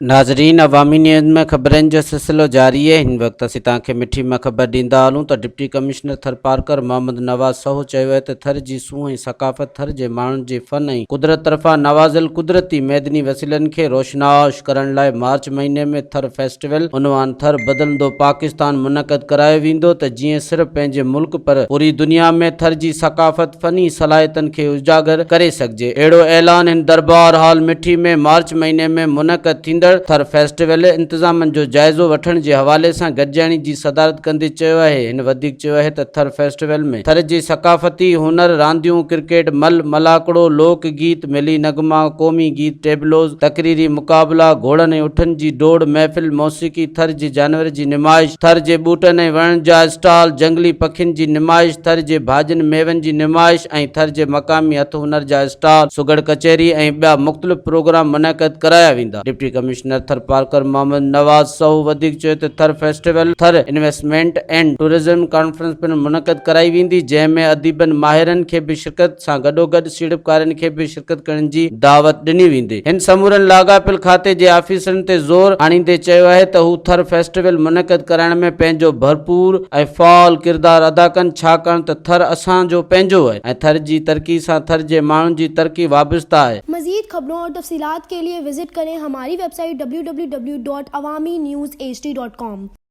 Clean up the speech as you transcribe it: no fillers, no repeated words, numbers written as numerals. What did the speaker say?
नाज़रीन, अवामी न्यूज़ में ख़बरनि जो सिलसिलो जारी है। हिन वक्त असीं तव्हांखे मिठी में ख़बर ॾींदा हलूं त डिप्टी कमिश्नर ٿرپارڪر मोहम्मद नवाज़ सहो चयो आहे त थर जी सूंह ऐं सक़ाफ़त थर जे माण्हुनि जे फ़न ऐं कुदरत तरफ़ां नवाज़ियल कुदरती मैदनी वसीलनि खे रोशनाश करण लाइ मार्च महीने में थर फैस्टिवल उनवान थर बदलंदो पाकिस्तान मुनक़द करायो वेंदो त जीअं सिर्फ़ पंहिंजे मुल्क पर पूरी दुनिया में थर जी सक़ाफ़त फ़नी सलाहियतनि खे उजागर करे सघिजे। अहिड़ो ऐलान हिन दरबार हॉल मिठी में मार्च महीने में मुनक़द थींदड़ थर फैस्टिवल इंतज़ामनि जो जाइज़ो वठण जे हवाले सां गॾिजाणी जी सदारत कंदे चयो आहे। हिन वधीक चयो आहे त थर फैस्टिवल में थर जे सक़ाफ़ती हुनर, रांदियूं, क्रिकेट, मलाकड़ो, लोक गीत, मिली नगमा, क़ौमी गीत, टेबलोज़, तकरीरी मुक़ाबला, घोड़नि ऐं उठनि जी डोड़, महफ़िल, मौसीक़ी, थर जे जानवर जी निमाइश, थर जे ॿूटनि ऐं वणनि जा स्टॉल, जंगली पखियुनि जी निमाइश, थर जे भाॼियुनि मेवनि जी निमाइश ऐं थर जे मक़ामी हथ हुनर जा स्टॉल, सुगड़ कचहरी ऐं ॿिया मुख़्तलिफ़ प्रोग्राम मुनक़द कराया वेंदा। डिप्टी कमिश्नर ٿرپارڪر मोहम्मद नवाज़ सहो वधीक चयो त थर फैस्टिवल थर इन्वेस्टमेंट एंड टूरिज़म कॉन्फ्रेंस पिणु मुनक़द कराई वेंदी, जंहिंमें अदीबनि माहिरनि खे बि शिरकत सां गॾोगॾु सीड़पकारियुनि खे बि शिरकत करण जी दावत ॾिनी वेंदी। हिन समूरनि لاڳاپيل खाते जे आफ़ीसरनि ते ज़ोर आणींदे चयो आहे त हू थर फैस्टिवल मुनक़द कराइण में पंहिंजो भरपूर ऐं फ़ाल किरदार अदा कनि, छाकाणि त थर असांजो पंहिंजो आहे ऐं थर जी तरक़ी सां थर जे माण्हुनि जी तरक़ी वाबस्ता आहे। मज़ीद खबरों और तफसीलात के लिए विजिट करें हमारी वेबसाइट www.awamiNewsHD.com।